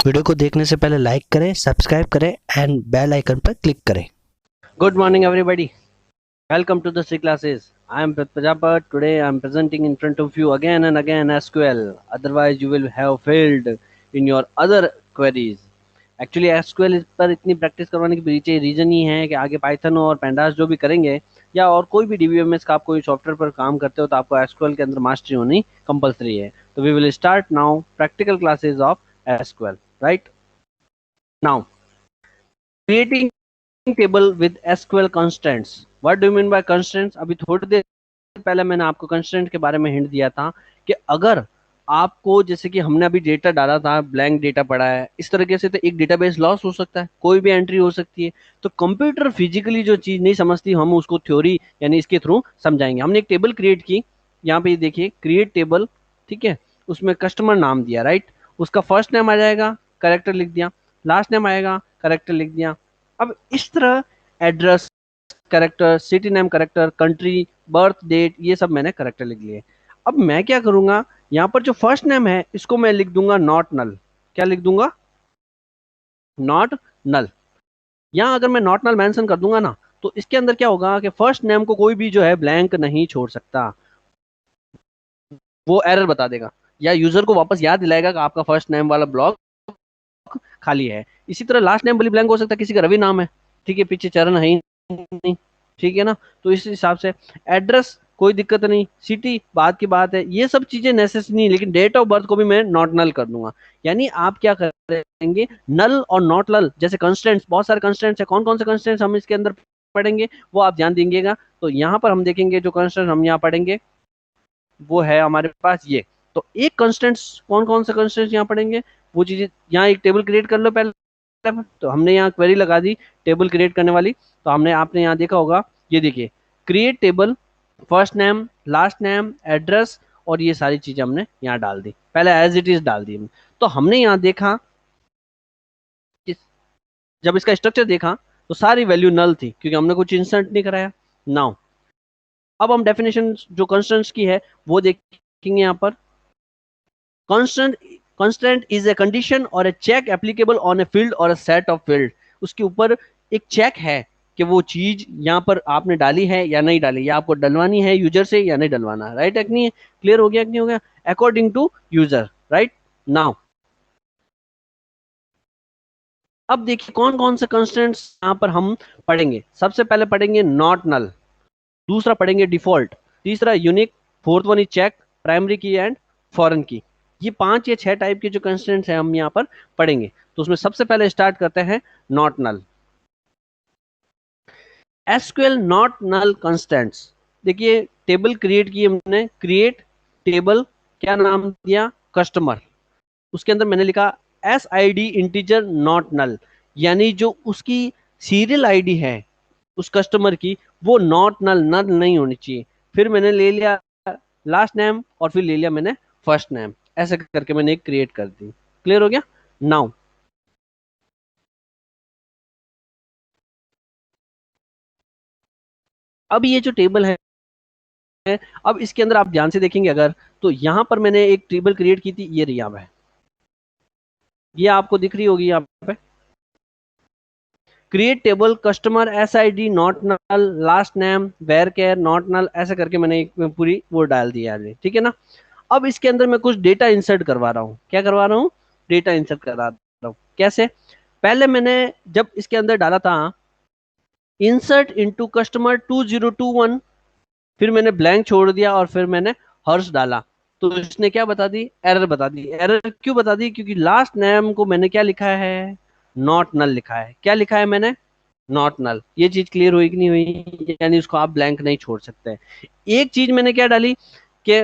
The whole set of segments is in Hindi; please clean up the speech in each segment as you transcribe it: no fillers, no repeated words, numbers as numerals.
वीडियो को देखने से पहले लाइक करें, सब्सक्राइब करें एंड बेल आइकन पर क्लिक करें। Good morning, everybody. Welcome to the C classes. I am Prajapat. Today I am presenting in front of you again and again SQL. Otherwise, you will have failed in your other queries. Actually, SQL पर इतनी प्रैक्टिस करवाने के पीछे रीजन ही है कि आगे पाइथन और पेंडास जो भी करेंगे या और कोई भी डीबीएमएस का आप कोई सॉफ्टवेयर पर काम करते हो तो आपको एसक्यूएल के अंदर मास्टरी होनी कंपलसरी है। तो we will start now practical classes of SQL. Right now, creating table with SQL constraints. What do you mean by constraints? अभी थोड़ी देर पहले मैंने आपको कंस्ट्रेंट के बारे में हिंट दिया था कि अगर आपको, जैसे कि हमने अभी डेटा डाला था, ब्लैंक डेटा पड़ा है, इस तरीके से तो एक डेटाबेस लॉस हो सकता है, कोई भी एंट्री हो सकती है। तो कंप्यूटर फिजिकली जो चीज नहीं समझती, हम उसको थ्योरी यानी इसके थ्रू समझाएंगे। हमने एक टेबल क्रिएट की, यहाँ पे देखिए क्रिएट टेबल, ठीक है। उसमें कस्टमर नाम दिया, राइट। उसका फर्स्ट नेम आ जाएगा, करेक्टर लिख दिया, लास्ट नेम आएगा, करेक्टर लिख दिया। अब इस तरह address character, city name character, country, birth date, ये सब मैंने करेक्टर लिख लिए। अब मैं क्या करूंगा, यहाँ पर जो फर्स्ट नेम है इसको मैं लिख दूंगा नॉट नल। क्या लिख दूंगा? Not null. यहाँ अगर मैं नॉट नल मेंशन कर दूंगा ना, तो इसके अंदर क्या होगा कि फर्स्ट नेम को कोई भी जो है ब्लैंक नहीं छोड़ सकता, वो एरर बता देगा या यूजर को वापस याद दिलाएगा कि आपका फर्स्ट नेम वाला ब्लॉक खाली है। इसी तरह लास्ट नेम भी ब्लैंक हो सकता है, किसी का रवि नाम है, ठीक है, पीछे चरण है ही नहीं, ठीक है ना। तो इस हिसाब से एड्रेस कोई दिक्कत नहीं, सिटी बात की बात है, ये सब चीजें नेसेसरी नहीं, लेकिन डेट ऑफ बर्थ को भी मैं नॉट नल कर दूंगा। यानी आप क्या करेंगे, नल और नॉट नल जैसे कंस्टेंट्स, बहुत सारे कंस्टेंट्स है, कौन कौन से कंस्टेंट्स हम इसके अंदर पढ़ेंगे वो आप ध्यान देंगेगा। तो यहाँ पर हम देखेंगे जो कंस्टेंट हम यहाँ पढ़ेंगे वो है हमारे पास ये। तो एक कंस्टेंट्स, कौन कौन से कंस्टेंट्स यहाँ पढ़ेंगे वो चीजें, यहाँ एक टेबल क्रिएट कर लो पहले। तो हमने यहाँ क्वेरी लगा दी टेबल क्रिएट करने वाली। तो हमने, आपने यहाँ देखा होगा, ये देखिए create table, first name, last name, address, और ये सारी चीजें हमने यहाँ डाल दी, पहले एज इट इज डाल दी हमने। तो हमने यहाँ देखा कि जब इसका स्ट्रक्चर देखा तो सारी वैल्यू नल थी क्योंकि हमने कुछ इंसर्ट नहीं कराया। नाउ अब हम डेफिनेशन जो कंस्टेंट्स की है वो देखेंगे यहाँ पर। constant constant is a condition or a check applicable on a field or a set of field। उसके ऊपर एक चेक है कि वो चीज यहाँ पर आपने डाली है या नहीं डाली, या आपको डलवानी है यूजर से या नहीं डलवाना, राइट है कि नहीं है? क्लियर हो गया कि नहीं हो गया? According to user, right. Now अब देखिए कौन कौन से कंस्टेंट्स यहाँ पर हम पढ़ेंगे। सबसे पहले पढ़ेंगे नॉट नल, दूसरा पढ़ेंगे डिफॉल्ट, तीसरा unique, fourth one is check, primary key and foreign key. ये 5 या 6 टाइप के जो कंस्टेंट्स हैं हम यहाँ पर पढ़ेंगे। तो उसमें सबसे पहले स्टार्ट करते हैं not null. SQL not null constants. देखिए टेबल क्रिएट की हमने, क्रिएट टेबल, क्या नाम दिया? कस्टमर। उसके अंदर मैंने लिखा S I D integer not null, यानी जो उसकी सीरियल आईडी है उस कस्टमर की वो नॉट नल, नल नहीं होनी चाहिए। फिर मैंने ले लिया लास्ट नेम और फिर ले लिया मैंने फर्स्ट नेम, ऐसे करके मैंने एक क्रिएट कर दी। क्लियर हो गया? नाउ अब ये जो टेबल है, अब इसके अंदर आप ध्यान से देखेंगे अगर, तो यहां पर मैंने एक टेबल क्रिएट की थी, ये रही यहाँ पे, ये आपको दिख रही होगी यहाँ पे, create table customer S I D not null, last name varchar not null, ऐसे करके मैंने एक पूरी वो डाल दी यार, ठीक है ना। अब इसके अंदर मैं कुछ डेटा इंसर्ट करवा रहा हूँ। क्या करवा रहा हूँ? डेटा इंसर्ट करवा रहा हूँ। कैसे? पहले मैंने जब इसके अंदर डाला था इंसर्ट इनटू कस्टमर 2021, फिर मैंने ब्लैंक छोड़ दिया और फिर मैंने हर्ष डाला, तो इसने क्या बता दी? एरर बता दी। एरर क्यों बता दी? क्योंकि लास्ट नेम को मैंने क्या लिखा है? नॉट नल लिखा है। क्या लिखा है मैंने? Not null. ये चीज क्लियर हुई कि नहीं हुई? यानी उसको आप ब्लैंक नहीं छोड़ सकते। एक चीज मैंने क्या डाली कि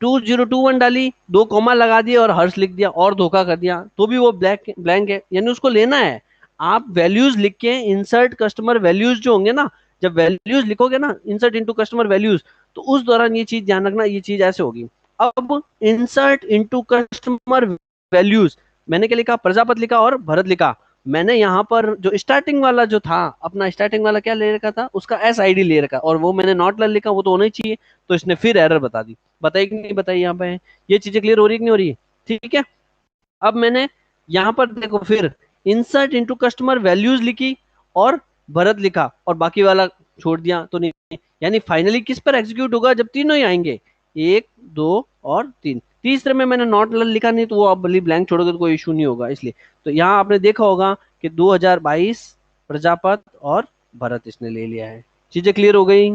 2021 डाली, 2 कॉमा लगा दिया और हर्ष लिख दिया और धोखा कर दिया, तो भी वो ब्लैंक ब्लैंक है। यानी उसको लेना है। आप वैल्यूज लिख के इंसर्ट कस्टमर वैल्यूज जो होंगे ना, जब वैल्यूज लिखोगे ना इंसर्ट इनटू कस्टमर वैल्यूज, तो उस दौरान ये चीज ध्यान रखना, ये चीज ऐसे होगी। अब इंसर्ट इनटू कस्टमर वैल्यूज, मैंने क्या लिखा? प्रजापत लिखा और भरत लिखा। मैंने यहाँ पर जो स्टार्टिंग वाला जो था, अपना स्टार्टिंग वाला क्या ले रखा था? उसका एस आई डी ले रखा, और वो मैंने नॉट नल लिखा, वो तो होना ही चाहिए। तो इसने फिर एरर बता दी। बताई कि नहीं बताई? यहाँ पे ये चीजें क्लियर हो रही है कि नहीं हो रही है? ठीक है। अब मैंने यहाँ पर देखो फिर इंसर्ट इनटू कस्टमर वैल्यूज लिखी और भरत लिखा और बाकी वाला छोड़ दिया तो नहीं, यानी फाइनली किस पर एग्जीक्यूट होगा जब तीनों ही आएंगे, एक दो और तीन। तीसरे में मैंने नॉट नल लिखा नहीं तो वो आप भले ब्लैंक छोड़ोगे तो कोई इशू नहीं होगा, इसलिए। तो यहाँ आपने देखा होगा कि 2022 प्रजापत और भरत इसने ले लिया है। चीजें क्लियर हो गई?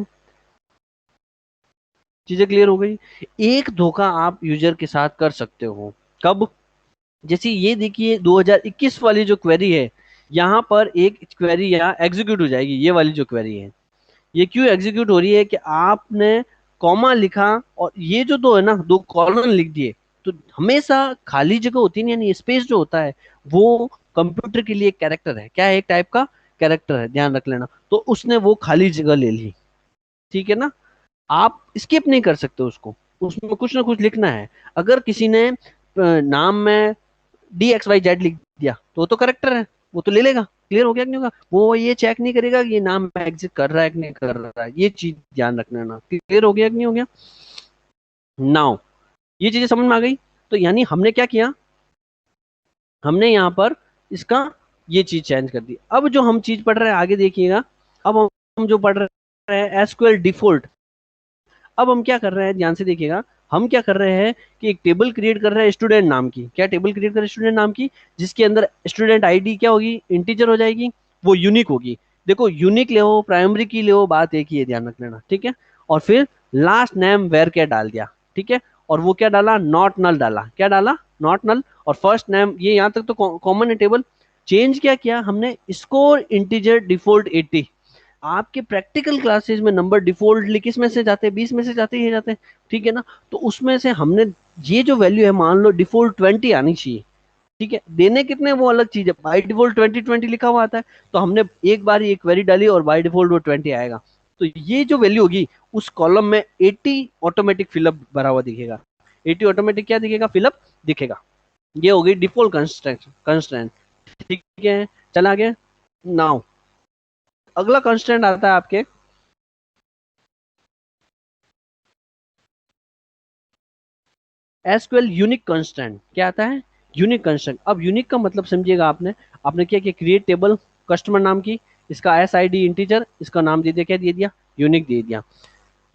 चीजें क्लियर हो गई। एक धोखा आप यूजर के साथ कर सकते हो, कब? जैसे ये देखिए 2021 वाली जो क्वेरी है, यहाँ पर एक क्वेरी यहाँ एग्जीक्यूट हो जाएगी, ये वाली जो क्वेरी है। ये क्यों एग्जीक्यूट हो रही है कि आपने कॉमा लिखा और ये जो दो है ना, दो कॉलन लिख दिए। तो हमेशा खाली जगह होती है, यानी स्पेस जो होता है वो कंप्यूटर के लिए एक कैरेक्टर है। क्या है? एक टाइप का कैरेक्टर है, ध्यान रख लेना। तो उसने वो खाली जगह ले ली, ठीक है ना। आप स्किप नहीं कर सकते उसको, उसमें कुछ ना कुछ लिखना है। अगर किसी ने नाम में DXYZ लिख दिया तो वो तो करेक्टर है, वो तो ले लेगा। क्लियर हो गया कि नहीं होगा? वो ये चेक नहीं करेगा कि ये नाम एग्जिस्ट कर रहा है कि नहीं कर रहा है। ये चीज ध्यान रखना ना। क्लियर हो गया कि नहीं हो गया? नाउ ये चीजें समझ में आ गई। तो यानी हमने क्या किया, हमने यहाँ पर इसका ये चीज चेंज कर दी। अब जो हम चीज पढ़ रहे हैं आगे देखिएगा। अब हम जो पढ़ रहे हैं एसक्यूएल डिफॉल्ट। अब हम क्या कर रहे हैं, ध्यान से देखिएगा। हम क्या कर रहे हैं कि एक टेबल क्रिएट कर रहे हैं स्टूडेंट नाम की। क्या टेबल क्रिएट कर रहे हैं स्टूडेंट नाम की? जिसके अंदर स्टूडेंट आईडी क्या होगी, इंटीजर हो जाएगी, वो यूनिक होगी। देखो यूनिक ले हो प्राइमरी की ले हो, बात एक ही है, ध्यान रख लेना, ठीक है। और फिर लास्ट नेम वेर क्या डाल दिया, ठीक है। और वो क्या डाला, नॉट नल डाला। क्या डाला? Not null. और फर्स्ट नेम, ये यहाँ तक तो कॉमन है टेबल। चेंज क्या किया हमने, स्कोर इंटीजर डिफॉल्ट 80। आपके प्रैक्टिकल क्लासेस में नंबर डिफॉल्टली किस में से जाते हैं, 20 में से जाते ही जाते हैं, ठीक है ना। तो उसमें से हमने ये जो वैल्यू है, मान लो डिफॉल्ट 20 आनी चाहिए, ठीक है। देने कितने वो अलग चीज है, बाई डिफॉल्ट 20 लिखा हुआ आता है। तो हमने एक बार ये क्वेरी डाली और बाई डिफॉल्ट वो 20 आएगा। तो ये जो वैल्यू होगी उस कॉलम में 80 ऑटोमेटिक फिलअप भरा हुआ दिखेगा। 80 ऑटोमेटिक क्या दिखेगा, फिलअप दिखेगा। ये हो गई डिफॉल्ट कंस्ट्रेंट, ठीक है। चला गया। नाउ अगला कंस्ट्रेंट आता है आपके एसक्यूएल यूनिक कंस्टेंट। क्या आता है? Unique constant. अब यूनिक का मतलब समझिएगा आपने। आपने क्या किया, क्रिएट टेबल कस्टमर नाम की, इसका SID इंटीजर, इसका नाम दे दिया, क्या दे दिया, यूनिक दे दिया।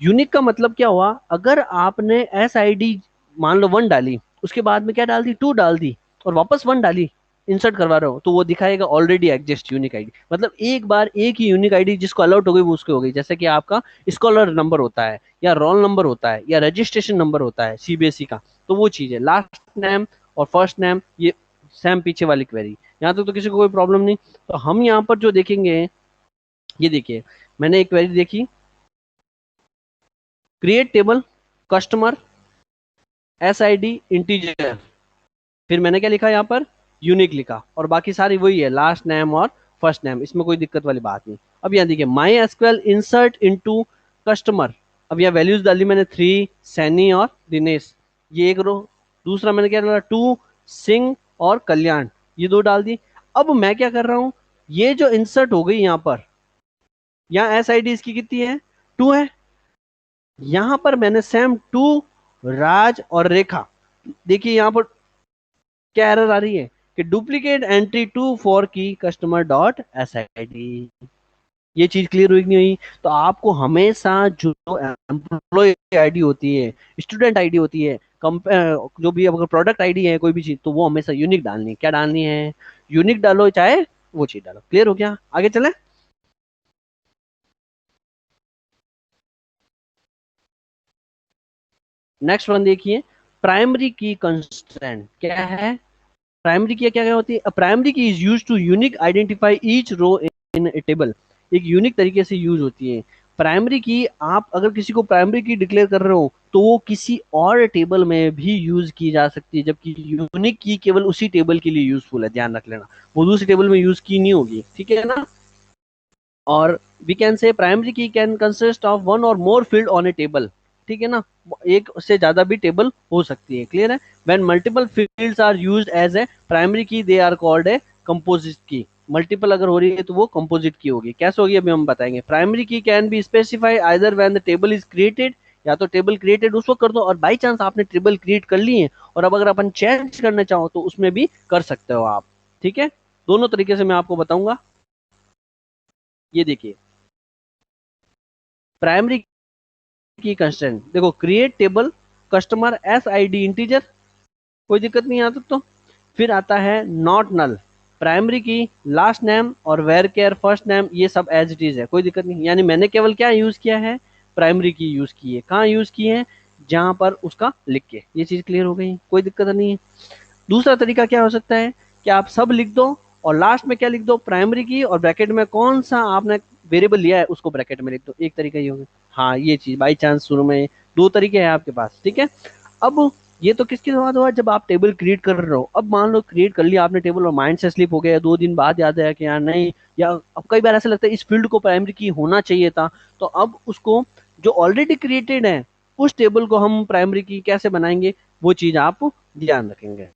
यूनिक का मतलब क्या हुआ, अगर आपने SID मान लो 1 डाली, उसके बाद में क्या डाल दी, 2 डाल दी, और वापस 1 डाली, इंसर्ट करवा रहे हो, तो वो दिखाएगा ऑलरेडी एग्जिस्ट यूनिक आईडी। मतलब एक बार एक ही यूनिक आईडी जिसको अलॉट हो गई वो उसकी हो गई। जैसे कि आपका स्कॉलर नंबर होता है, या रोल नंबर होता है, या रजिस्ट्रेशन नंबर होता है CBSE का, तो वो चीज है। लास्ट नेम और फर्स्ट नेम, ये सेम पीछे वाली क्वेरी। यहाँ तक तो किसी को कोई प्रॉब्लम नहीं। तो हम यहाँ पर जो देखेंगे, ये देखिए, मैंने एक क्वेरी देखी, create table customer SID integer, फिर मैंने क्या लिखा यहाँ पर, यूनिक लिखा, और बाकी सारी वही है, लास्ट नेम और फर्स्ट नेम, इसमें कोई दिक्कत वाली बात नहीं। अब यहाँ देखिए, my SQL insert into customer. अब यहाँ वैल्यूज डाली मैंने 3 सैनी और दिनेश, ये एक रो। दूसरा मैंने क्या डाला, 2 सिंह और कल्याण, ये 2 डाल दी। अब मैं क्या कर रहा हूँ, ये जो इंसर्ट हो गई यहाँ पर, यहाँ SID इसकी कितनी है, 2 है। यहाँ पर मैंने सेम 2 राज और रेखा। देखिए यहाँ पर क्या एरर आ रही है कि डुप्लीकेट एंट्री टू फॉर की कस्टमर डॉट SID। ये चीज क्लियर हुई कि नहीं हुई? तो आपको हमेशा जो एम्प्लॉय आईडी होती है, स्टूडेंट आईडी होती है, जो भी अगर प्रोडक्ट आईडी है कोई भी चीज, तो वो हमेशा यूनिक डालनी है। क्या डालनी है, यूनिक डालो, चाहे वो चीज डालो। क्लियर हो गया? आगे चले। नेक्स्ट वन देखिए, प्राइमरी की कंस्ट्रेंट क्या है। प्राइमरी की क्या क्या होती है, primary key is use to unique identify each row in a table. एक यूनिक तरीके से यूज होती है प्राइमरी की। आप अगर किसी को प्राइमरी की डिक्लेयर कर रहे हो तो वो किसी और टेबल में भी यूज की जा सकती है, जबकि यूनिक की केवल उसी टेबल के लिए यूजफुल है, ध्यान रख लेना। वो दूसरी टेबल में यूज की नहीं होगी, ठीक है ना। और वी कैन से प्राइमरी की कैन कंसिस्ट ऑफ वन और मोर फील्ड ऑन ए टेबल, ठीक है ना। एक से ज्यादा भी टेबल हो सकती है। क्लियर है? When multiple fields are used as a primary key they are called a composite key. Multiple अगर हो रही है तो वो कंपोजिट की होगी। कैसे होगी अभी हम बताएंगे। प्राइमरी की can be specify either when the table is created या तो टेबल क्रिएटेड उस वक्त कर दो, और बाई चांस आपने टेबल क्रिएट कर ली है और अब अगर अपन चेंज करना चाहो तो उसमें भी कर सकते हो आप। ठीक है, दोनों तरीके से मैं आपको बताऊंगा। ये देखिए प्राइमरी की कंस्ट्रेंट, देखो create table customer S I D integer, कोई दिक्कत नहीं आता। तो फिर आता है नॉट नल, प्राइमरी की लास्ट नेम और वेर केयर फर्स्ट नेम, ये सब एज इट इज है, कोई दिक्कत नहीं। यानी मैंने केवल क्या यूज किया है, प्राइमरी की यूज की है। कहाँ यूज की है, जहां पर उसका लिख के। ये चीज क्लियर हो गई, कोई दिक्कत नहीं है। दूसरा तरीका क्या हो सकता है कि आप सब लिख दो और लास्ट में क्या लिख दो, प्राइमरी की, और ब्रैकेट में कौन सा आपने वेरिएबल लिया है उसको ब्रैकेट में लिख दो। एक तरीका ये होगा। हाँ ये चीज बाई चांस शुरू में, दो तरीके हैं आपके पास। ठीक है, अब ये तो किसके बाद हुआ, जब आप टेबल क्रिएट कर रहे हो। अब मान लो क्रिएट कर लिया आपने टेबल और माइंड से स्लिप हो गया, 2 दिन बाद याद आया कि यार नहीं, या अब कई बार ऐसा लगता है इस फील्ड को प्राइमरी की होना चाहिए था, तो अब उसको जो ऑलरेडी क्रिएटेड है उस टेबल को हम प्राइमरी की कैसे बनाएंगे, वो चीज आप ध्यान रखेंगे।